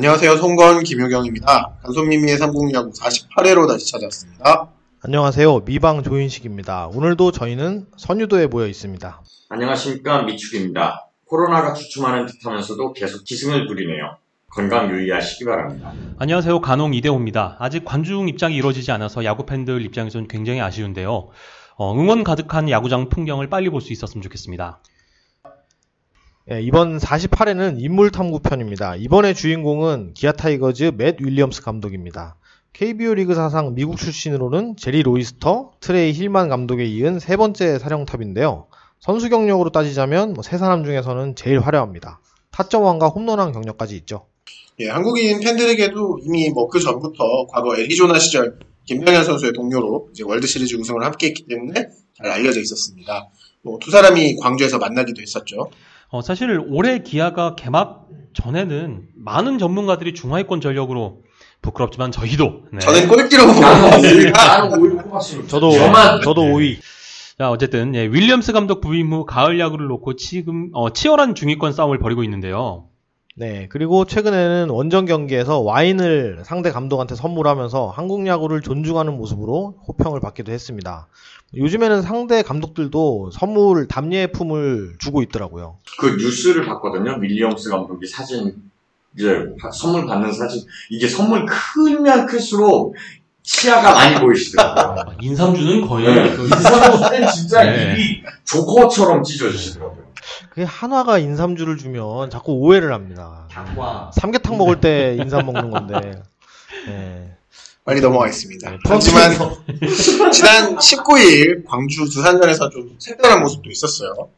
안녕하세요. 송건 김효경입니다. 간손미미의 삼국야구 48회로 다시 찾아왔습니다. 안녕하세요. 미방 조인식입니다. 오늘도 저희는 선유도에 모여 있습니다. 안녕하십니까. 미축입니다. 코로나가 주춤하는 듯하면서도 계속 기승을 부리네요. 건강 유의하시기 바랍니다. 안녕하세요. 간홍 이대호입니다. 아직 관중 입장이 이루어지지 않아서 야구 팬들 입장에서는 굉장히 아쉬운데요. 응원 가득한 야구장 풍경을 빨리 볼 수 있었으면 좋겠습니다. 이번 48회는 인물탐구 편입니다. 이번의 주인공은 기아 타이거즈 맷 윌리엄스 감독입니다. KBO 리그 사상 미국 출신으로는 제리 로이스터, 트레이 힐만 감독에 이은 세 번째 사령탑인데요. 선수 경력으로 따지자면 세 사람 중에서는 제일 화려합니다. 타점왕과 홈런왕 경력까지 있죠. 한국인 팬들에게도 이미 그 전부터 과거 애리조나 시절 김병현 선수의 동료로 이제 월드시리즈 우승을 함께했기 때문에 잘 알려져 있었습니다. 두 사람이 광주에서 만나기도 했었죠. 사실 올해 기아가 개막 전에는 많은 전문가들이 중하위권 전력으로 부끄럽지만 저희도 저는 꼴찌로 보았습니다. 저도 5위. 자, 어쨌든 윌리엄스 감독 부임 후 가을 야구를 놓고 지금 치열한 중위권 싸움을 벌이고 있는데요. 네, 그리고 최근에는 원정 경기에서 와인을 상대 감독한테 선물하면서 한국 야구를 존중하는 모습으로 호평을 받기도 했습니다. 요즘에는 상대 감독들도 선물 답례품을 주고 있더라고요. 그 뉴스를 봤거든요. 윌리엄스 감독이 사진 이제 선물 받는 사진, 이게 선물 크면 클수록 치아가 많이 보이시더라고요. 인삼주는 거의 인삼주는 진짜 입이 조커처럼 찢어지시더라고요. 그게 한화가 인삼주를 주면 자꾸 오해를 합니다. 삼계탕 먹을 때 인삼 먹는 건데. 네. 빨리 넘어가겠습니다. 하지만 지난 19일 광주 두산전에서 좀 색다른 모습도 있었어요.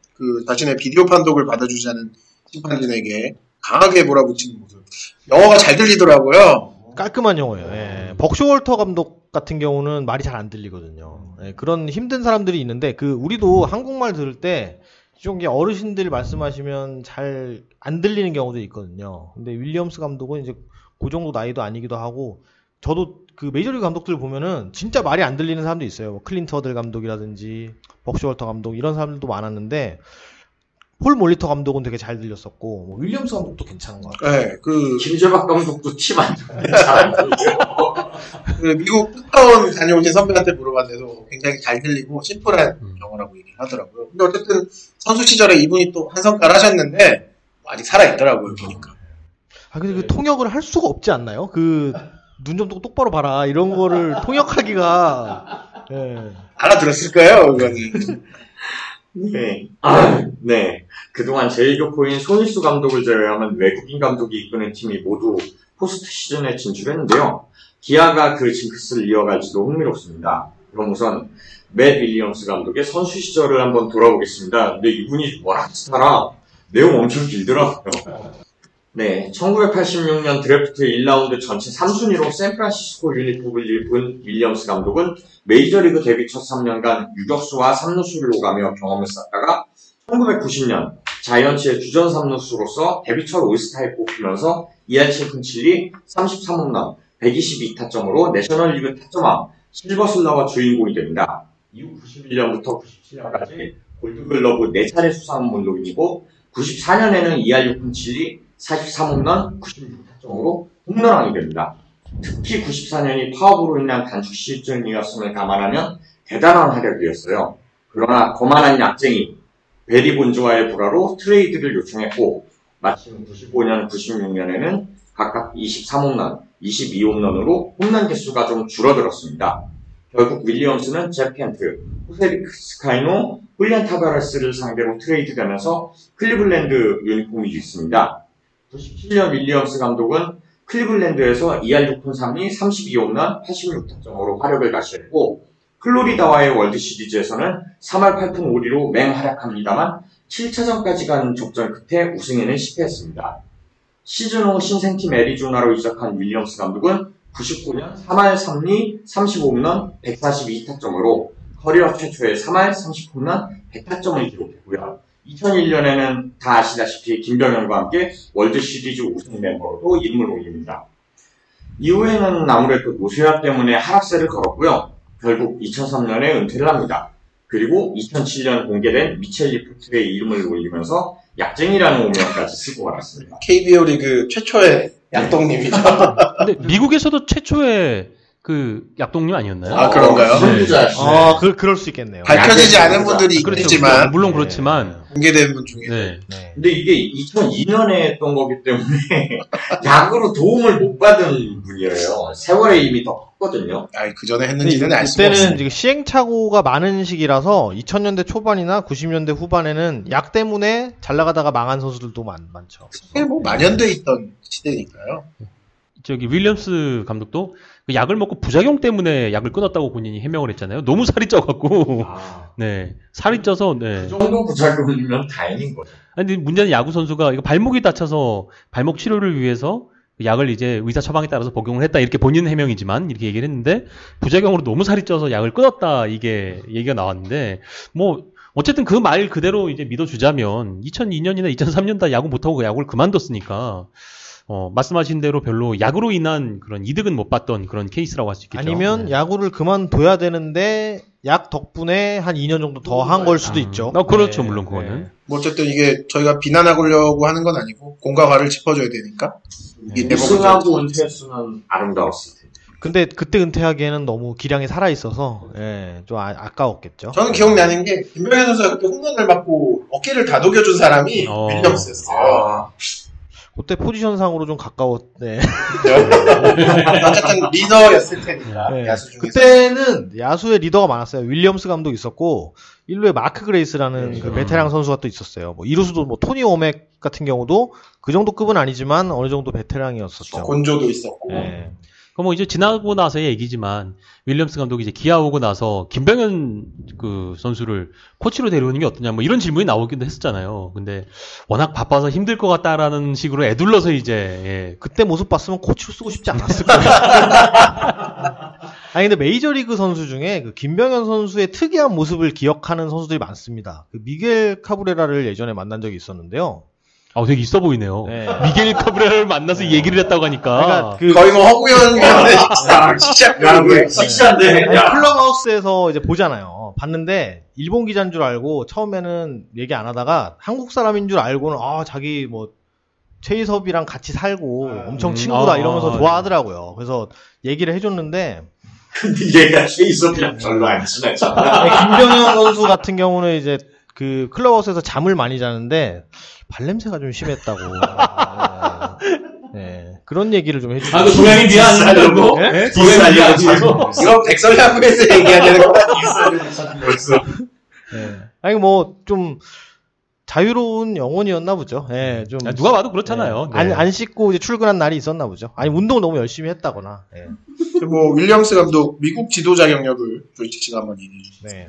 자신의 비디오 판독을 받아주지 않은 심판진에게 강하게 몰아붙이는 모습. 영어가 잘 들리더라고요. 깔끔한 영어예요. 벅쇼월터 감독 같은 경우는 말이 잘 안 들리거든요. 그런 힘든 사람들이 있는데 우리도 한국말 들을 때 좀 어르신들 말씀하시면 잘 안 들리는 경우도 있거든요. 근데 윌리엄스 감독은 이제 그 정도 나이도 아니기도 하고, 저도 메이저리그 감독들 보면은 진짜 말이 안 들리는 사람도 있어요. 클린트 허들 감독이라든지 벅쇼월터 감독 이런 사람들도 많았는데, 폴 몰리터 감독은 되게 잘 들렸었고, 윌리엄스 감독도 괜찮은 것 같아요. 네, 김재박 감독도 잘안 들려요. 미국 풋타운 다녀오신 선배한테 물어봤는데도 굉장히 잘 들리고 심플한 영어라고 얘기를 하더라고요. 근데 어쨌든 선수 시절에 이분이 또 한 성과를 하셨는데 아직 살아있더라고요, 보니까. 근데 통역을 할 수가 없지 않나요? 눈 좀 똑바로 봐라 이런 거를 통역하기가. 알아들었을 거예요, 그거는. 네. 그동안 제1교포인 손일수 감독을 제외하면 외국인 감독이 이끄는 팀이 모두 포스트 시즌에 진출했는데요. 기아가 그 징크스를 이어갈지도 흥미롭습니다. 그럼 우선 맷 윌리엄스 감독의 선수 시절을 한번 돌아보겠습니다. 근데 이분이 워낙 스타라 내용 엄청 길더라고요. 네, 1986년 드래프트 1라운드 전체 3순위로 샌프란시스코 유니폼을 입은 윌리엄스 감독은 메이저리그 데뷔 첫 3년간 유격수와 3루수를 오가며 경험을 쌓다가 1990년 자이언츠의 주전 3루수로서 데뷔 첫 올스타에 뽑히면서 2할 7푼 7리 33홈런 122타점으로 내셔널리그 타점왕 실버슬러가 주인공이 됩니다. 이후 91년부터 97년까지 골드글러브 4차례 수상은 물론이고 94년에는 2할 6푼 7리 43홈런 96타점으로 홈런왕이 됩니다. 특히 94년이 파업으로 인한 단축 시즌이었음을 감안하면 대단한 활약이었어요. 그러나 거만한 약쟁이 베리 본즈와의 불화로 트레이드를 요청했고 마침 95년, 96년에는 각각 23홈런, 22홈런으로 홈런 개수가 좀 줄어들었습니다. 결국 윌리엄스는 잭 켄트, 호세 스카이노, 훌리안 타바레스를 상대로 트레이드되면서 클리블랜드 유니폼이 있습니다. 97년 윌리엄스 감독은 클리블랜드에서 2할 6푼 3리 32홈런 86타점으로 화력을 가시했고 플로리다와의 월드시리즈에서는 3할 8푼 5리로 맹활약합니다만 7차전까지 간 접전 끝에 우승에는 실패했습니다. 시즌 후 신생팀 애리조나로 이적한 윌리엄스 감독은 99년 3할 3리 35홈런 142타점으로 커리어 최초의 3할 30홈런 100타점을 기록했고요. 2001년에는 다 아시다시피 김병현과 함께 월드시리즈 우승 멤버로도 이름을 올립니다. 이후에는 아무래도 노쇠화 때문에 하락세를 걸었고요. 결국 2003년에 은퇴를 합니다. 그리고 2007년 공개된 미첼 리포트의 이름을 올리면서 약쟁이라는 오명까지 쓰고 말았습니다. KBO 리그 최초의 약동님이죠. 근데 미국에서도 최초의 그 약동님 아니었나요? 아, 그런가요? 선두자시네. 그럴 수 있겠네요. 밝혀지지 않은 분들이 그렇죠. 있겠지만 물론 그렇지만 공개된 분 중에 네. 네. 근데 이게 2002년에 했던 거기 때문에 약으로 도움을 못 받은 분이에요. 세월에 이미 더 컸거든요. 그 전에 했는지는 알 수가 그때는 없어요. 지금 시행착오가 많은 시기라서 2000년대 초반이나 90년대 후반에는 약 때문에 잘 나가다가 망한 선수들도 많죠. 이게 뭐 만연돼 있던 시대니까요. 저기 윌리엄스 감독도 그 약을 먹고 부작용 때문에 약을 끊었다고 본인이 해명을 했잖아요. 너무 살이 쪄갖고 네 살이 쪄서 네. 그 정도 부작용이면 다행인 거죠. 아니 근데 문제는 야구 선수가 이거 발목이 다쳐서 발목 치료를 위해서 약을 이제 의사 처방에 따라서 복용을 했다 이렇게 본인 해명이지만 이렇게 얘기를 했는데 부작용으로 너무 살이 쪄서 약을 끊었다 이게 얘기가 나왔는데 뭐 어쨌든 그 말 그대로 이제 믿어주자면 2002년이나 2003년 다 야구 못하고 그 야구를 그만뒀으니까 말씀하신 대로 별로 약으로 인한 그런 이득은 못 봤던 그런 케이스라고 할 수 있겠죠. 아니면 네. 야구를 그만둬야 되는데 약 덕분에 한 2년 정도 더 한 걸 수도 있죠. 그렇죠. 네. 물론 그거는. 뭐 어쨌든 이게 저희가 비난하려고 하는 건 아니고 공과 과를 짚어줘야 되니까. 이게 우승하고 은퇴했으면 아름다웠을 텐데. 근데 그때 은퇴하기에는 너무 기량이 살아 있어서 좀 아까웠겠죠. 저는 기억나는 게 김병현 선수가 그때 홈런을 맞고 어깨를 다독여준 사람이 윌리엄스였어요. 그때 포지션상으로 좀 가까웠네. 어쨌든 리더였을 테니까. 네. 야수 중에서. 그때는 야수의 리더가 많았어요. 윌리엄스 감독 있었고 1루에 마크 그레이스라는 그 베테랑 선수가 또 있었어요. 뭐 2루수도 뭐 토니 오맥 같은 경우도 그 정도 급은 아니지만 어느 정도 베테랑이었었죠. 곤조도 있었고. 네. 그럼 뭐 이제 지나고 나서의 얘기지만 윌리엄스 감독이 이제 기아 오고 나서 김병현 그 선수를 코치로 데려오는 게 어떠냐 뭐 이런 질문이 나오기도 했었잖아요. 근데 워낙 바빠서 힘들 것 같다라는 식으로 애둘러서 이제 그때 모습 봤으면 코치로 쓰고 싶지 않았을 거예요. 아니 근데 메이저리그 선수 중에 그 김병현 선수의 특이한 모습을 기억하는 선수들이 많습니다. 그 미겔 카브레라를 예전에 만난 적이 있었는데요. 되게 있어 보이네요. 네. 미겔 카브레라를 만나서 얘기를 했다고 하니까. 그러니까 거의 뭐 허구현 식사인데. 식사인데. 클럽하우스에서 이제 보잖아요. 봤는데 일본 기자인 줄 알고 처음에는 얘기 안 하다가 한국 사람인 줄 알고는 자기 뭐 최희섭이랑 같이 살고 엄청 친구다 이러면서 좋아하더라고요. 그래서 얘기를 해줬는데 근데 얘가 최희섭이랑 별로 안 친하잖아. 김병현 선수 같은 경우는 이제 그 클럽하우스에서 잠을 많이 자는데 발냄새가 좀 심했다고. 네. 그런 얘기를 좀 해주세요. 고양이 미안하려고? 네? 고양이 미안하려고? 이건 백설야구에서 얘기하는 거야. 벌써. 네. 아니 뭐 좀 자유로운 영혼이었나 보죠. 예, 좀 누가 봐도 그렇잖아요. 네. 안 씻고 이제 출근한 날이 있었나 보죠. 아니 운동 너무 열심히 했다거나. 예. 뭐 윌리엄스 감독 미국 지도자 경력을 조이식 씨가 한번 얘기해 주시죠. 네.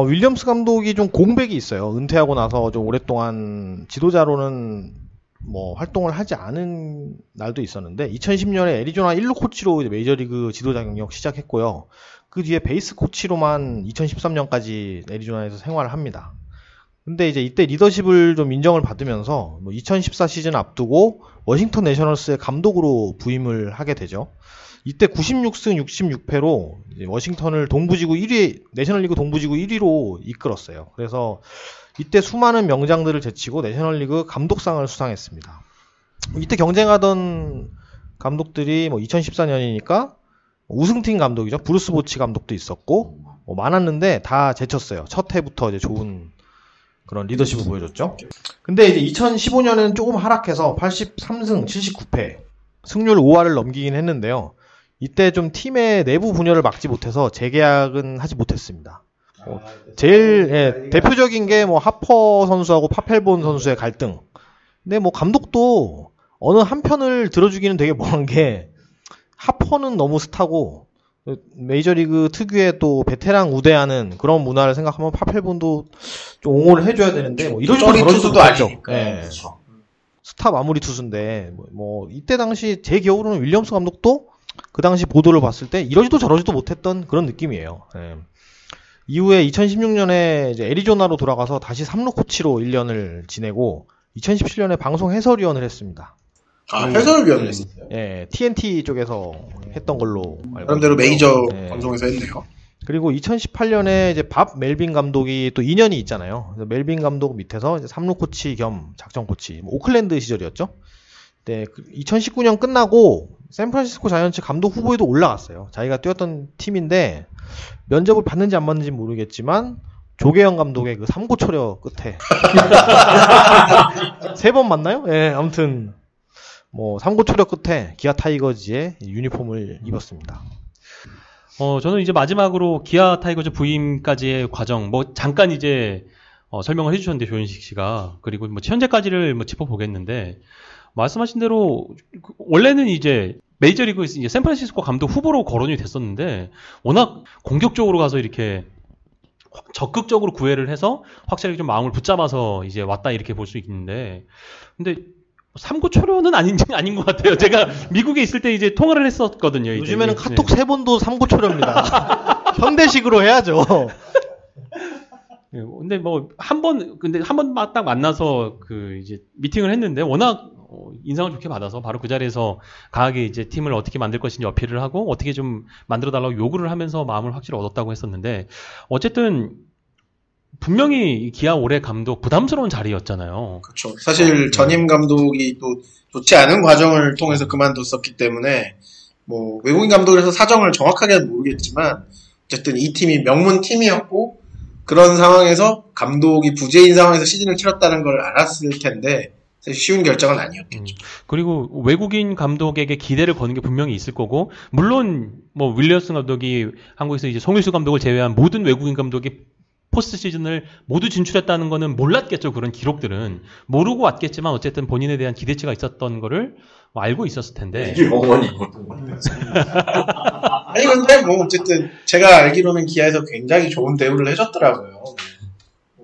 윌리엄스 감독이 좀 공백이 있어요. 은퇴하고 나서 좀 오랫동안 지도자로는 뭐 활동을 하지 않은 날도 있었는데 2010년에 애리조나 1루 코치로 이제 메이저리그 지도자 경력 시작했고요. 그 뒤에 베이스 코치로만 2013년까지 애리조나에서 생활을 합니다. 근데 이제 이때 리더십을 좀 인정을 받으면서 뭐 2014 시즌 앞두고 워싱턴 내셔널스의 감독으로 부임을 하게 되죠. 이때 96승 66패로 워싱턴을 동부지구 1위, 내셔널리그 동부지구 1위로 이끌었어요. 그래서 이때 수많은 명장들을 제치고 내셔널리그 감독상을 수상했습니다. 이때 경쟁하던 감독들이 뭐 2014년이니까 우승팀 감독이죠. 브루스 보치 감독도 있었고 뭐 많았는데 다 제쳤어요. 첫 해부터 이제 좋은 그런 리더십을 보여줬죠. 근데 이제 2015년에는 조금 하락해서 83승 79패, 승률 5할을 넘기긴 했는데요. 이때 좀 팀의 내부 분열을 막지 못해서 재계약은 하지 못했습니다. 제일 대표적인 게 뭐 하퍼 선수하고 파펠본 선수의 갈등. 근데 뭐 감독도 어느 한 편을 들어주기는 되게 뭐한 게 하퍼는 너무 스타고 메이저리그 특유의 또 베테랑 우대하는 그런 문화를 생각하면 파펠본도 좀 옹호를 해줘야 되는데 뭐 이러지도 저러지도 아니니까. 네. 그렇죠. 스타 마무리 투수인데 뭐 이때 당시 제 기억으로는 윌리엄스 감독도 그 당시 보도를 봤을 때 이러지도 저러지도 못했던 그런 느낌이에요. 네. 이후에 2016년에 이제 애리조나로 돌아가서 다시 3루 코치로 1년을 지내고 2017년에 방송 해설위원을 했습니다. 해설위원을 했었어요? 예, TNT 쪽에서 했던 걸로 알고 그런대로 메이저 예. 방송에서 했네요. 그리고 2018년에 이제 밥 멜빈 감독이 또 2년이 있잖아요. 그래서 멜빈 감독 밑에서 이제 3루 코치 겸 작전 코치, 뭐 오클랜드 시절이었죠. 네, 2019년 끝나고 샌프란시스코 자이언츠 감독 후보에도 올라갔어요. 자기가 뛰었던 팀인데 면접을 받는지 안 받는지 모르겠지만 조계영 감독의 그 삼고초려 끝에 3번 맞나요? 예, 아무튼 뭐 삼고초려 끝에 기아 타이거즈의 유니폼을 입었습니다. 저는 이제 마지막으로 기아 타이거즈 부임까지의 과정, 뭐 잠깐 이제 설명을 해주셨는데 조현식 씨가 그리고 뭐 현재까지를 뭐 짚어보겠는데 말씀하신 대로 원래는 이제 메이저리그 이제 샌프란시스코 감독 후보로 거론이 됐었는데 워낙 공격적으로 가서 이렇게 적극적으로 구애를 해서 확실하게 좀 마음을 붙잡아서 이제 왔다 이렇게 볼 수 있는데 근데 삼고초려는 아닌 것 같아요. 제가 미국에 있을 때 이제 통화를 했었거든요. 이제. 요즘에는 카톡 3번도 삼고초려입니다. 현대식으로 해야죠. 근데 뭐 한 번 딱 만나서 그 이제 미팅을 했는데 워낙 인상을 좋게 받아서 바로 그 자리에서 강하게 이제 팀을 어떻게 만들 것인지 어필을 하고 어떻게 좀 만들어 달라고 요구를 하면서 마음을 확실히 얻었다고 했었는데 어쨌든 분명히 기아 올해 감독 부담스러운 자리였잖아요. 그렇죠. 사실 전임 감독이 또 좋지 않은 과정을 통해서 그만뒀었기 때문에 뭐 외국인 감독이라서 사정을 정확하게는 모르겠지만 어쨌든 이 팀이 명문 팀이었고 그런 상황에서 감독이 부재인 상황에서 시즌을 치렀다는 걸 알았을 텐데 사실 쉬운 결정은 아니었겠죠. 그리고 외국인 감독에게 기대를 거는 게 분명히 있을 거고 물론 뭐 윌리엄슨 감독이 한국에서 이제 송일수 감독을 제외한 모든 외국인 감독이 포스트 시즌을 모두 진출했다는 거는 몰랐겠죠. 그런 기록들은 모르고 왔겠지만 어쨌든 본인에 대한 기대치가 있었던 거를 뭐 알고 있었을 텐데. 이게 어머니 아니 근데 뭐 어쨌든 제가 알기로는 기아에서 굉장히 좋은 대우를 해줬더라고요.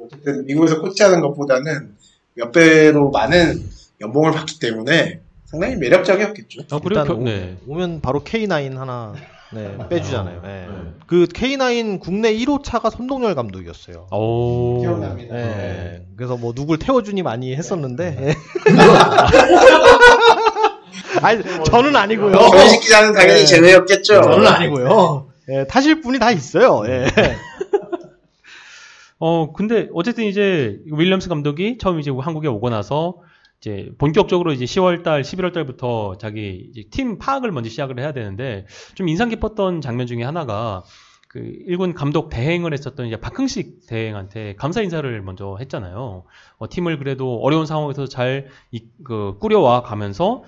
어쨌든 미국에서 코치하는 것보다는 몇 배로 많은 연봉을 받기 때문에 상당히 매력적이었겠죠. 일단 오면 바로 K9 하나 빼주잖아요. 그 K9 국내 1호차가 손동열 감독이었어요. 기억납니다. 그래서 뭐 누굴 태워주니 많이 했었는데. 아니 저는 아니고요. 조현식 기자는 당연히 제외였겠죠. 저는 아니고요. 타실 분이 다 있어요. 근데 어쨌든 이제 윌리엄스 감독이 처음 이제 한국에 오고 나서 이제 본격적으로 이제 10월달, 11월달부터 자기 이제 팀 파악을 먼저 시작을 해야 되는데 좀 인상 깊었던 장면 중에 하나가 그 1군 감독 대행을 했었던 이제 박흥식 대행한테 감사 인사를 먼저 했잖아요. 팀을 그래도 어려운 상황에서 잘 꾸려와 가면서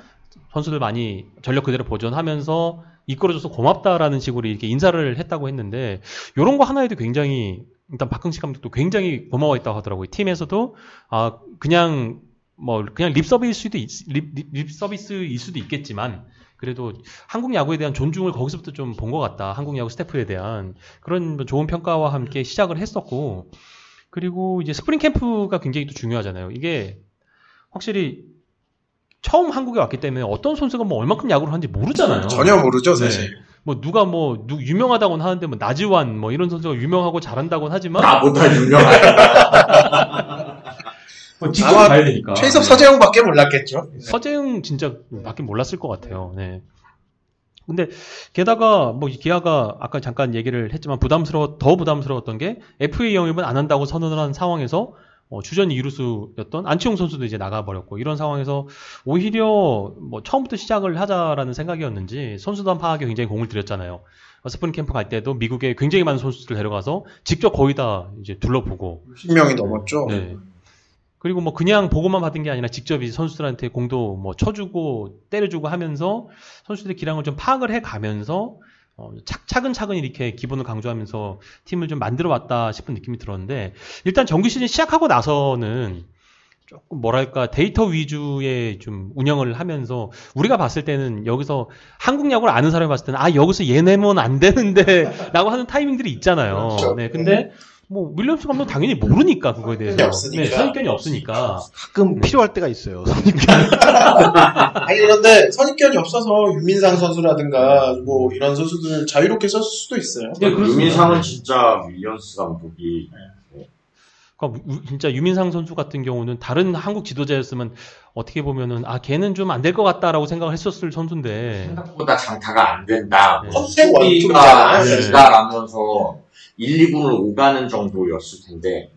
선수들 많이 전력 그대로 보존하면서 이끌어줘서 고맙다라는 식으로 이렇게 인사를 했다고 했는데 이런 거 하나에도 굉장히 일단 박흥식 감독도 굉장히 고마워했다고 하더라고요. 팀에서도 그냥 립 서비스일 수도 있겠지만 그래도 한국 야구에 대한 존중을 거기서부터 좀 본 것 같다. 한국 야구 스태프에 대한 그런 좋은 평가와 함께 시작을 했었고 그리고 이제 스프링 캠프가 굉장히 또 중요하잖아요. 이게 확실히 처음 한국에 왔기 때문에 어떤 선수가 뭐 얼마큼 야구를 하는지 모르잖아요. 전혀 모르죠, 사실. 뭐 누가 유명하다고는 하는데 뭐 나지완 뭐 이런 선수가 유명하고 잘한다고는 하지만 나보다 유명하다. 직접 가야 되니까. 최희섭 서재웅밖에 몰랐겠죠. 서재웅 진짜 밖에 몰랐을 것 같아요. 근데 게다가 뭐 기아가 아까 잠깐 얘기를 했지만 더 부담스러웠던 게 FA 영입은 안 한다고 선언을 한 상황에서 주전 2루수였던 안치홍 선수도 이제 나가버렸고 이런 상황에서 오히려 뭐 처음부터 시작을 하자라는 생각이었는지 선수단 파악에 굉장히 공을 들였잖아요. 스프링 캠프 갈 때도 미국에 굉장히 많은 선수들 데려가서 직접 거의 다 이제 둘러보고 10명이 넘었죠. 그리고 뭐 그냥 보고만 받은 게 아니라 직접 이제 선수들한테 공도 뭐 쳐주고 때려주고 하면서 선수들의 기량을 좀 파악을 해가면서 차근차근 이렇게 기본을 강조하면서 팀을 좀 만들어 왔다 싶은 느낌이 들었는데 일단 정규 시즌 시작하고 나서는 조금 뭐랄까 데이터 위주의 좀 운영을 하면서 우리가 봤을 때는 여기서 한국 야구를 아는 사람이 봤을 때는 여기서 얘네면 안 되는데 라고 하는 타이밍들이 있잖아요. 그렇죠. 근데 뭐 윌리엄스 감독 당연히 모르니까 그거에 대해서 선입견이 없으니까 가끔 필요할 때가 있어요. 아니 그런데 선입견이 없어서 유민상 선수라든가 뭐 이런 선수들 자유롭게 썼을 수도 있어요. 유민상은 진짜 윌리엄스 감독이 그러니까 진짜 유민상 선수 같은 경우는 다른 한국 지도자였으면 어떻게 보면은 걔는 좀 안 될 것 같다라고 생각을 했었을 선수인데 생각보다 장타가 안 된다. 컨셉 원투가 된다라면서 1, 2군을 오가는 정도였을 텐데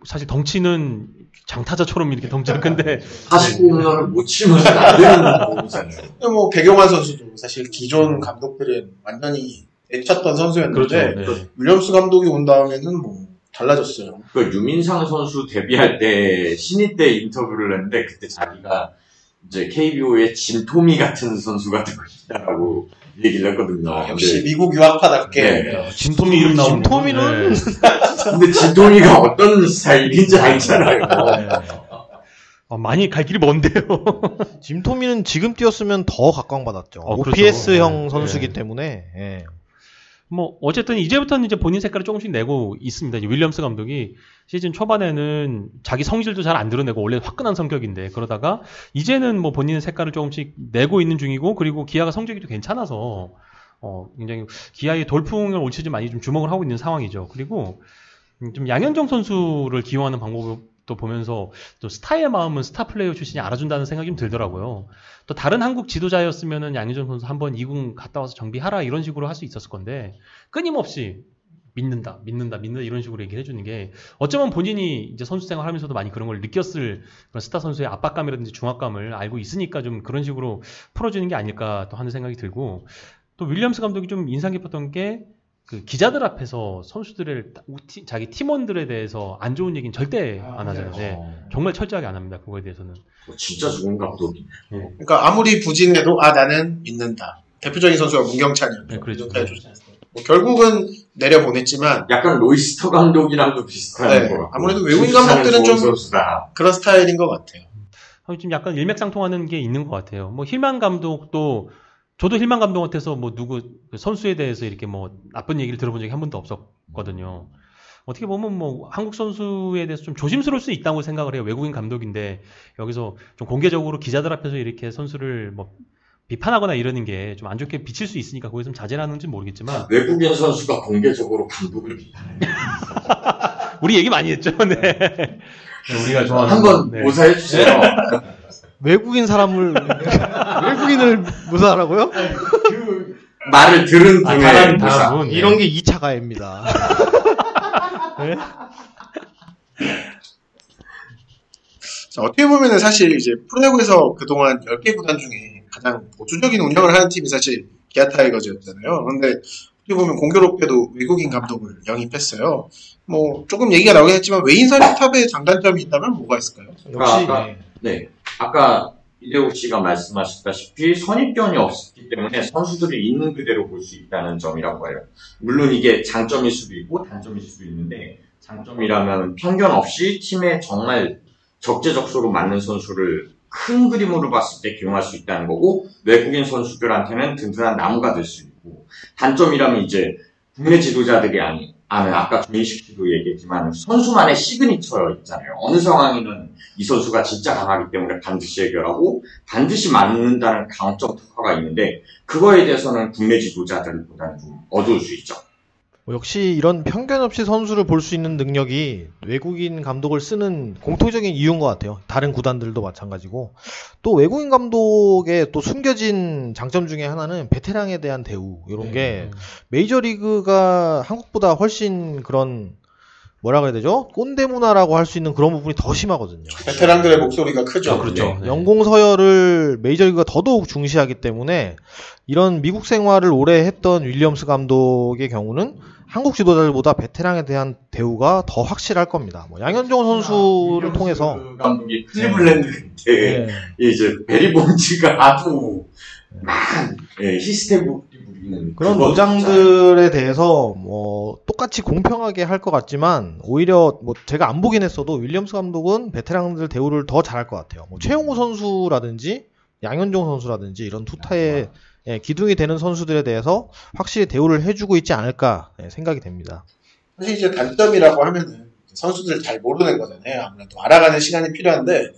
사실 덩치는 장타자처럼 이렇게 덩치가 큰데 49홈런을 못 치면 안 되는 몸이잖아요. 뭐 백용환 선수도 사실 기존 감독들은 완전히 내쳤던 선수였는데 그렇죠. 네. 윌리엄스 감독이 온 다음에는 뭐 달라졌어요. 그 유민상 선수 데뷔할 때 신인 때 인터뷰를 했는데 그때 자기가 이제 KBO의 진토미 같은 선수가 되고 싶다라고 얘기를 했거든요. 역시 미국 유학파답게 네. 진토미 이름 나오는 진토미는 근데 진토미가 어떤 스타일인지 알잖아요. 많이 갈 길이 먼데요. 짐토미는 지금 뛰었으면 더 각광받았죠. 그렇죠. OPS형 네. 선수기 네. 때문에. 예. 뭐 어쨌든 이제부터는 이제 본인 색깔을 조금씩 내고 있습니다. 이제 윌리엄스 감독이 시즌 초반에는 자기 성질도 잘 안 드러내고 원래 화끈한 성격인데 그러다가 이제는 뭐 본인의 색깔을 조금씩 내고 있는 중이고 그리고 기아가 성적이 또 괜찮아서 굉장히 기아의 돌풍을 올 시즌 많이 좀 주목을 하고 있는 상황이죠. 그리고 좀 양현종 선수를 기용하는 방법도 보면서 또 스타의 마음은 스타 플레이어 출신이 알아준다는 생각이 좀 들더라고요. 또 다른 한국 지도자였으면은 양현종 선수 한번 2군 갔다 와서 정비하라 이런 식으로 할 수 있었을 건데 끊임없이 믿는다 이런 식으로 얘기를 해주는 게 어쩌면 본인이 이제 선수 생활하면서도 많이 그런 걸 느꼈을 그런 스타 선수의 압박감이라든지 중압감을 알고 있으니까 좀 그런 식으로 풀어주는 게 아닐까 또 하는 생각이 들고 또 윌리엄스 감독이 좀 인상 깊었던 게 그 기자들 앞에서 선수들의 자기 팀원들에 대해서 안 좋은 얘기는 절대 안 하잖아요. 네. 정말 철저하게 안 합니다. 그거에 대해서는. 진짜 좋은 감독이네. 그러니까 아무리 부진해도 나는 믿는다. 대표적인 선수가 문경찬이었죠. 네, 그렇죠. 뭐 결국은 내려보냈지만 약간 로이스터 감독이랑도 비슷한 네, 거 같고. 아무래도 외국인 감독들은 좀 선수다. 그런 스타일인 것 같아요. 좀 약간 일맥상통하는 게 있는 것 같아요. 뭐 힐만 감독도 저도 힐만 감독한테서 뭐 누구 선수에 대해서 이렇게 뭐 나쁜 얘기를 들어본 적이 한 번도 없었거든요. 어떻게 보면 뭐 한국 선수에 대해서 좀 조심스러울 수 있다고 생각을 해요. 외국인 감독인데 여기서 좀 공개적으로 기자들 앞에서 이렇게 선수를 뭐 비판하거나 이러는 게 좀 안 좋게 비칠 수 있으니까 거기서 좀 자제를 하는지 모르겠지만 외국인 선수가 공개적으로 감독을 비판해요. 우리 얘기 많이 했죠. 네. 우리가 좋아하는 한번 네. 모사해 주세요. 외국인을 무사하라고요? 그 말을 들은 분의 다른 모사. 분. 이런 게 2차 가해입니다. 네? 자, 어떻게 보면은 사실 이제 프로야구에서 그동안 10개 구단 중에 가장 보수적인 운영을 하는 팀이 사실 기아 타이거즈였잖아요. 그런데 어떻게 보면 공교롭게도 외국인 감독을 영입했어요. 뭐 조금 얘기가 나오긴 했지만 외인 선입탑의 장단점이 있다면 뭐가 있을까요? 역시 네. 아까 이대호 씨가 말씀하셨다시피 선입견이 없기 때문에 선수들이 있는 그대로 볼 수 있다는 점이라고 해요. 물론 이게 장점일 수도 있고 단점일 수도 있는데 장점이라면 편견 없이 팀에 정말 적재적소로 맞는 선수를 큰 그림으로 봤을 때 기용할 수 있다는 거고 외국인 선수들한테는 든든한 나무가 될 수 있고 단점이라면 이제 국내 지도자들이 아는 아까 조인식 씨도 얘기했지만 선수만의 시그니처 있잖아요. 어느 상황에는 이 선수가 진짜 강하기 때문에 반드시 해결하고 반드시 맞는다는 강점 특화가 있는데 그거에 대해서는 국내 지도자들보다는 좀 어두울 수 있죠. 역시 이런 편견 없이 선수를 볼 수 있는 능력이 외국인 감독을 쓰는 공통적인 이유인 것 같아요. 다른 구단들도 마찬가지고 또 외국인 감독의 또 숨겨진 장점 중에 하나는 베테랑에 대한 대우 이런 게 메이저리그가 한국보다 훨씬 그런 뭐라 그래야 되죠? 꼰대 문화라고 할 수 있는 그런 부분이 더 심하거든요. 베테랑들의 목소리가 크죠. 그렇죠. 네. 연공 서열을 메이저리그가 더더욱 중시하기 때문에 이런 미국 생활을 오래 했던 윌리엄스 감독의 경우는 한국 지도자들보다 베테랑에 대한 대우가 더 확실할 겁니다. 뭐 양현종 선수를 통해서 그 감독이 클리블랜드 때 이제 베리 본즈가 아주 막 히스테리 부리는 그런 노장들에 대해서 뭐 똑같이 공평하게 할 것 같지만 오히려 뭐 제가 안 보긴 했어도 윌리엄스 감독은 베테랑들 대우를 더 잘할 것 같아요. 뭐 최용우 선수라든지 양현종 선수라든지 이런 투타의 기둥이 되는 선수들에 대해서 확실히 대우를 해주고 있지 않을까 생각이 됩니다. 사실 이제 단점이라고 하면은 선수들 잘 모르는 거잖아요. 아무래도 알아가는 시간이 필요한데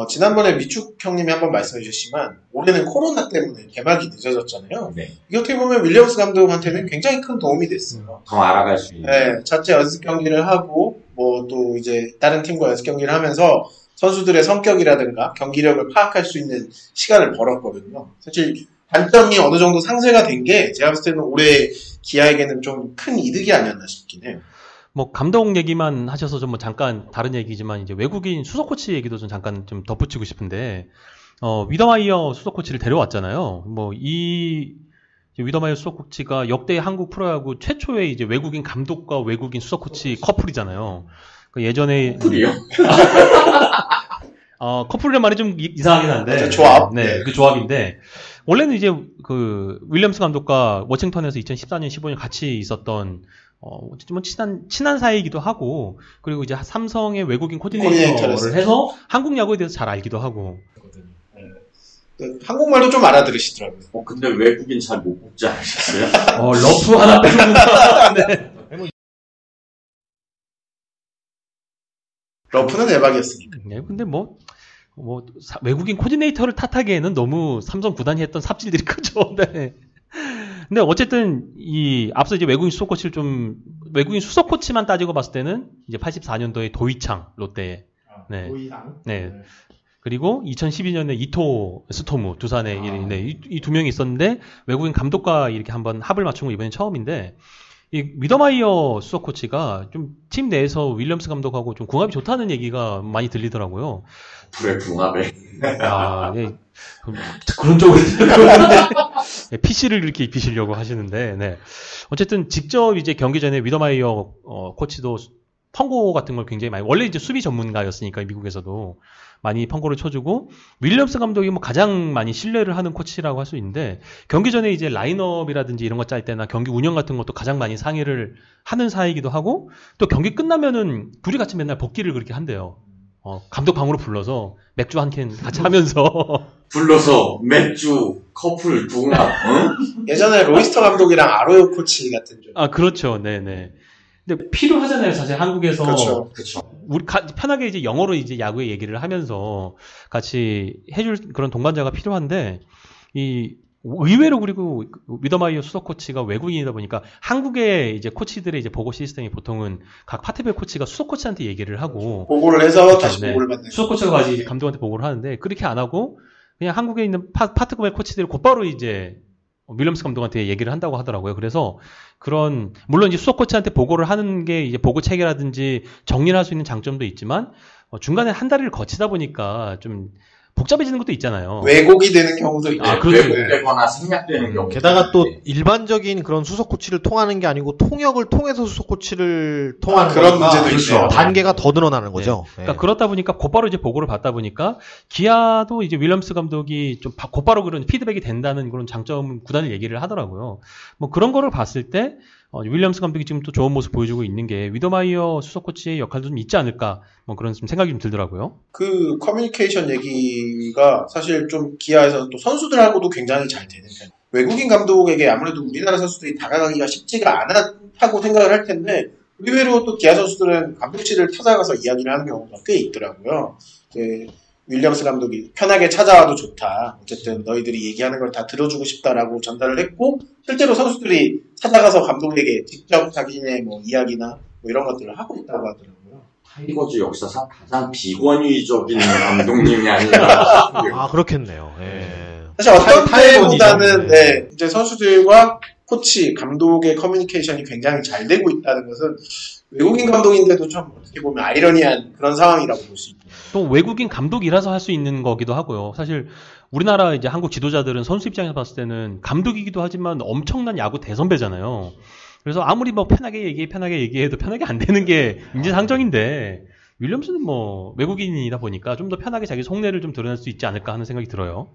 지난번에 미축 형님이 한번 말씀해 주셨지만 올해는 코로나 때문에 개막이 늦어졌잖아요. 네. 이게 어떻게 보면 윌리엄스 감독한테는 굉장히 큰 도움이 됐어요. 더 알아갈 수 있는. 네, 자체 연습 경기를 하고 뭐 또 이제 다른 팀과 연습 경기를 하면서 선수들의 성격이라든가 경기력을 파악할 수 있는 시간을 벌었거든요. 사실 단점이 어느 정도 상쇄가 된 게 제가 봤을 때는 올해 기아에게는 좀 큰 이득이 아니었나 싶긴 해요. 뭐 감독 얘기만 하셔서 좀 뭐 잠깐 다른 얘기지만 이제 외국인 수석 코치 얘기도 좀 잠깐 좀 덧붙이고 싶은데 위더마이어 수석 코치를 데려왔잖아요. 뭐 이 위더마이어 수석 코치가 역대 한국 프로야구 최초의 이제 외국인 감독과 외국인 수석 코치 커플이잖아요. 그 예전에 커플이요? 커플이란 말이 좀 이상하긴 한데 조합. 네, 그 조합인데 원래는 이제 그 윌리엄스 감독과 워싱턴에서 2014년 15년 같이 있었던 뭐 친한 사이이기도 하고 그리고 이제 삼성의 외국인 코디네이터를 해서 한국 야구에 대해서 잘 알기도 하고. 한국말도 좀 알아들으시더라고요. 근데 외국인 잘 못 뽑지 않으셨어요? 러프 하나 빼고. 네. 러프는 대박이었으니까. 네, 근데 외국인 코디네이터를 탓하기에는 너무 삼성 구단이 했던 삽질들이 크죠. 네. 근데 어쨌든 앞서 이제 외국인 수석 코치만 따지고 봤을 때는 이제 84년도에 도이창 롯데. 네. 네. 그리고 2012년에 이토 스토무 두산에 이 두 명이 있었는데 외국인 감독과 이렇게 한번 합을 맞춘 건 이번엔 처음인데 이 위더마이어 수석 코치가 좀 팀 내에서 윌리엄스 감독하고 좀 궁합이 좋다는 얘기가 많이 들리더라고요. 불의 궁합에. 네. 그런 쪽으로 네, PC를 이렇게 입히시려고 하시는데, 네. 어쨌든 직접 이제 경기 전에 위더마이어 코치도 펑고 같은 걸 굉장히 많이 원래 이제 수비 전문가였으니까 미국에서도 많이 펑고를 쳐주고 윌리엄스 감독이 뭐 가장 많이 신뢰를 하는 코치라고 할 수 있는데 경기 전에 이제 라인업이라든지 이런 거 짤 때나 경기 운영 같은 것도 가장 많이 상의를 하는 사이이기도 하고 또 경기 끝나면은 둘이 같이 맨날 복귀를 그렇게 한대요. 감독 방으로 불러서 맥주 한 캔 같이 하면서 불러서 맥주 커플 궁합. 예전에 로이스터 감독이랑 아로요 코치 같은 좀. 그렇죠. 네네. 근데 필요하잖아요, 사실 한국에서. 그렇죠. 우리 편하게 이제 영어로 이제 야구의 얘기를 하면서 같이 해줄 그런 동반자가 필요한데 의외로 그리고 위더마이어 수석 코치가 외국인이다 보니까 한국의 이제 코치들의 이제 보고 시스템이 보통은 각 파트별 코치가 수석 코치한테 얘기를 하고 보고를 해서 그렇죠, 다시 보고를 받는. 수석 코치가 가지 이제 감독한테 보고를 하는데 그렇게 안 하고 그냥 한국에 있는 파트별 코치들이 곧바로 이제 윌리엄스 감독한테 얘기를 한다고 하더라고요. 그래서 물론 이제 수석 코치한테 보고를 하는 게 이제 보고 체계라든지 정리를 할 수 있는 장점도 있지만 중간에 한 다리를 거치다 보니까 좀 복잡해지는 것도 있잖아요. 왜곡이 되는 경우도 있고. 그렇죠. 왜곡되거나 생략되는 경우. 게다가 또 일반적인 그런 수석 코치를 통하는 게 아니고 통역을 통해서 수석 코치를 통하는 그런 거니까 문제도 있어요. 단계가 더 늘어나는 거죠. 네. 그러니까 그렇다 보니까 곧바로 이제 보고를 받다 보니까 기아도 이제 윌리엄스 감독이 좀 곧바로 그런 피드백이 된다는 그런 장점 구단을 얘기를 하더라고요. 뭐 그런 거를 봤을 때 윌리엄스 감독이 지금 또 좋은 모습 보여주고 있는 게 위더마이어 수석 코치의 역할도 좀 있지 않을까 뭐 그런 좀 생각이 좀 들더라고요. 그 커뮤니케이션 얘기가 사실 좀 기아에서 또 선수들하고도 굉장히 잘 되는 편. 외국인 감독에게 아무래도 우리나라 선수들이 다가가기가 쉽지가 않다고 생각을 할 텐데 의외로 또 기아 선수들은 감독실을 찾아가서 이야기를 하는 경우가 꽤 있더라고요. 윌리엄스 감독이 편하게 찾아와도 좋다. 어쨌든 너희들이 얘기하는 걸 다 들어주고 싶다라고 전달을 했고 실제로 선수들이 찾아가서 감독에게 직접 자기네 뭐 이야기나 뭐 이런 것들을 하고 있다고 하더라고요. 타이거즈 역사상 가장 비권위적인 감독님이 아니라. 그렇겠네요. 예. 사실 어떤 때보다는 이제 선수들과 코치, 감독의 커뮤니케이션이 굉장히 잘 되고 있다는 것은 외국인 감독인데도 좀 어떻게 보면 아이러니한 그런 상황이라고 볼 수 있죠. 또 외국인 감독이라서 할 수 있는 거기도 하고요. 사실 우리나라 이제 한국 지도자들은 선수 입장에서 봤을 때는 감독이기도 하지만 엄청난 야구 대선배잖아요. 그래서 아무리 뭐 편하게 얘기해도 편하게 안 되는 게 인지상정인데 윌리엄스는 뭐 외국인이다 보니까 좀 더 편하게 자기 속내를 좀 드러낼 수 있지 않을까 하는 생각이 들어요.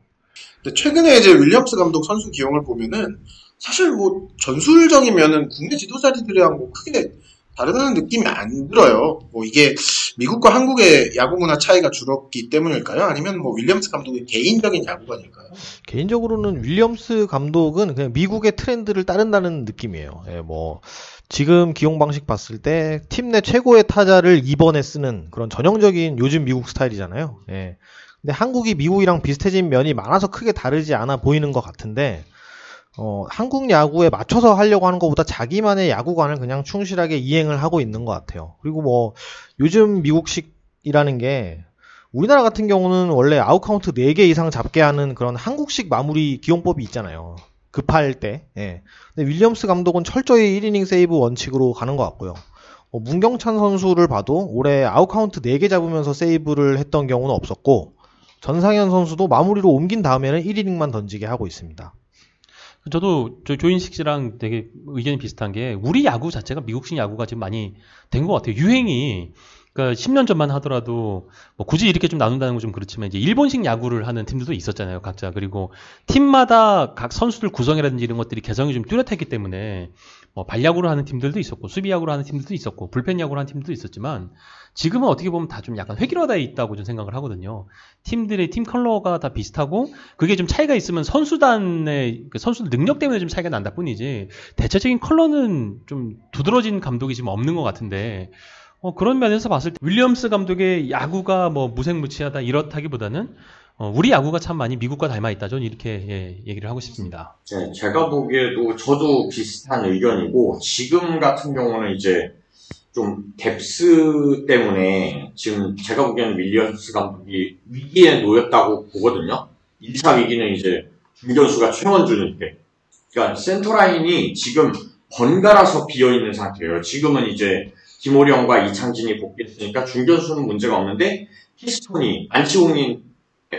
근데 최근에 이제 윌리엄스 감독 선수 기용을 보면은 사실 뭐 전술적이면은 국내 지도자들이랑 뭐 크게 다르다는 느낌이 안 들어요. 뭐 이게 미국과 한국의 야구 문화 차이가 줄었기 때문일까요? 아니면 뭐 윌리엄스 감독의 개인적인 야구관일까요? 개인적으로는 윌리엄스 감독은 그냥 미국의 트렌드를 따른다는 느낌이에요. 뭐 지금 기용 방식 봤을 때 팀 내 최고의 타자를 2번에 쓰는 그런 전형적인 요즘 미국 스타일이잖아요. 근데 한국이 미국이랑 비슷해진 면이 많아서 크게 다르지 않아 보이는 것 같은데 한국 야구에 맞춰서 하려고 하는 것보다 자기만의 야구관을 그냥 충실하게 이행을 하고 있는 것 같아요. 그리고 뭐 요즘 미국식이라는 게 우리나라 같은 경우는 원래 아웃카운트 4개 이상 잡게 하는 그런 한국식 마무리 기용법이 있잖아요. 급할 때. 근데 윌리엄스 감독은 철저히 1이닝 세이브 원칙으로 가는 것 같고요. 문경찬 선수를 봐도 올해 아웃카운트 4개 잡으면서 세이브를 했던 경우는 없었고 전상현 선수도 마무리로 옮긴 다음에는 1이닝만 던지게 하고 있습니다. 저도 조인식 씨랑 되게 의견이 비슷한 게 우리 야구 자체가 미국식 야구가 지금 많이 된 것 같아요. 유행이 그러니까 10년 전만 하더라도 뭐 굳이 이렇게 좀 나눈다는 건 좀 그렇지만 이제 일본식 야구를 하는 팀들도 있었잖아요, 각자. 그리고 팀마다 각 선수들 구성이라든지 이런 것들이 개성이 좀 뚜렷했기 때문에 뭐 발야구를 하는 팀들도 있었고 수비야구를 하는 팀들도 있었고 불펜 야구를 하는 팀들도 있었지만 지금은 어떻게 보면 다 좀 약간 획일화되어 있다고 좀 생각을 하거든요. 팀들의 팀 컬러가 다 비슷하고 그게 좀 차이가 있으면 선수단의 선수들 능력 때문에 좀 차이가 난다 뿐이지 대체적인 컬러는 좀 두드러진 감독이 지금 없는 것 같은데 그런 면에서 봤을 때 윌리엄스 감독의 야구가 뭐 무색무취하다 이렇다기보다는 우리 야구가 참 많이 미국과 닮아있다. 저는 이렇게 얘기를 하고 싶습니다. 네, 제가 보기에도 저도 비슷한 의견이고 지금 같은 경우는 이제 좀 뎁스 때문에 지금 제가 보기에는 윌리엄스 감독이 위기에 놓였다고 보거든요. 1차 위기는 이제 중견수가 최원준일 때. 그러니까 센터라인이 지금 번갈아서 비어있는 상태예요. 지금은 이제 김호령과 이창진이 복귀했으니까 중견수는 문제가 없는데 히스톤이 안치홍이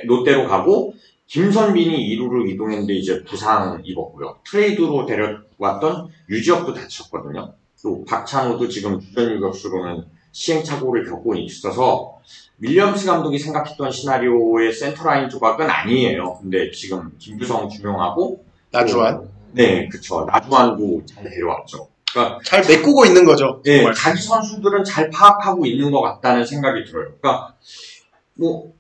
롯데로 가고 김선빈이 2루로 이동했는데 이제 부상 입었고요. 트레이드로 데려왔던 유지혁도 다쳤거든요. 또 박찬호도 지금 주전 유격수로는 시행착오를 겪고 있어서 윌리엄스 감독이 생각했던 시나리오의 센터라인 조각은 아니에요. 근데 지금 김규성 중용하고 나주환. 네, 그쵸. 나주환도 잘 데려왔죠. 그러니까 잘 메꾸고 있는 거죠. 네, 정말. 자기 선수들은 잘 파악하고 있는 것 같다는 생각이 들어요. 그러니까 뭐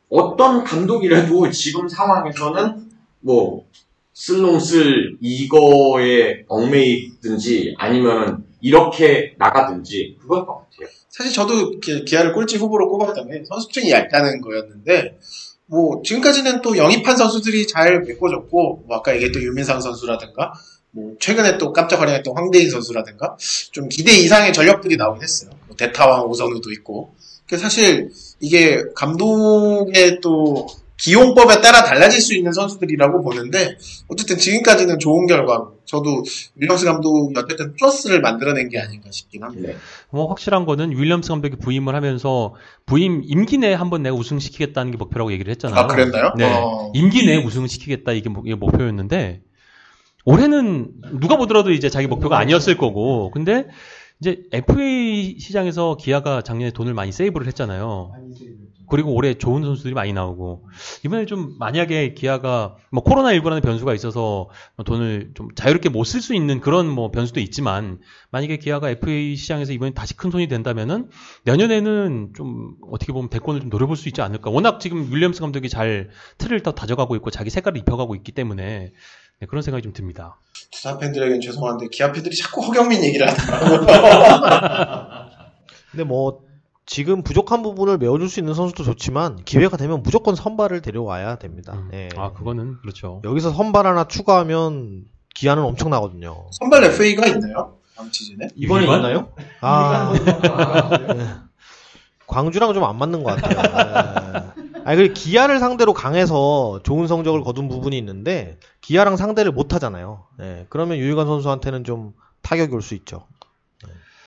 어떤 감독이라도 지금 상황에서는 뭐 쓸놈쓸 이거에 얽매이든지 아니면은 이렇게 나가든지 그걸 것 같아요. 사실 저도 기아를 꼴찌 후보로 꼽았던 게 선수층이 얇다는 거였는데 뭐 지금까지는 또 영입한 선수들이 잘 메꿔졌고 뭐 아까 얘기했던 유민상 선수라든가 뭐 최근에 또 깜짝 활약했던 황대인 선수라든가 좀 기대 이상의 전력들이 나오긴 했어요. 뭐 대타왕 오선우도 있고. 그래서 사실 이게 감독의 또 기용법에 따라 달라질 수 있는 선수들이라고 보는데 어쨌든 지금까지는 좋은 결과고 저도 윌리엄스 감독이 어쨌든 플러스를 만들어낸 게 아닌가 싶긴 합니다. 뭐 확실한 거는 윌리엄스 감독이 부임을 하면서 부임 임기 내에 한번 내가 우승시키겠다는 게 목표라고 얘기를 했잖아요. 아 그랬나요? 네, 임기 내에 우승시키겠다 이게 목표였는데 올해는 누가 보더라도 이제 자기 목표가 아니었을 거고 근데 이제 FA 시장에서 기아가 작년에 돈을 많이 세이브를 했잖아요. 그리고 올해 좋은 선수들이 많이 나오고 이번에 좀 만약에 기아가 뭐 코로나19라는 변수가 있어서 돈을 좀 자유롭게 못 쓸 수 있는 그런 뭐 변수도 있지만 만약에 기아가 FA 시장에서 이번에 다시 큰 손이 된다면은 내년에는 좀 어떻게 보면 대권을 좀 노려볼 수 있지 않을까. 워낙 지금 윌리엄스 감독이 잘 틀을 더 다져가고 있고 자기 색깔을 입혀가고 있기 때문에 네, 그런 생각이 좀 듭니다. 두산 팬들에겐 죄송한데 기아 팬들이 자꾸 허경민 얘기를 하더라고요. 근데 뭐 지금 부족한 부분을 메워줄 수 있는 선수도 좋지만 기회가 되면 무조건 선발을 데려와야 됩니다. 네. 아 그거는 그렇죠. 여기서 선발 하나 추가하면 기아는 엄청나거든요. 선발 FA가 있나요? 다음 시즌에? 이번에 있나요? 네. 광주랑 좀 안 맞는 것 같아요. 네. 아니, 그리고 기아를 상대로 강해서 좋은 성적을 거둔 부분이 있는데 기아랑 상대를 못 하잖아요. 네. 그러면 유희관 선수한테는 좀 타격이 올 수 있죠.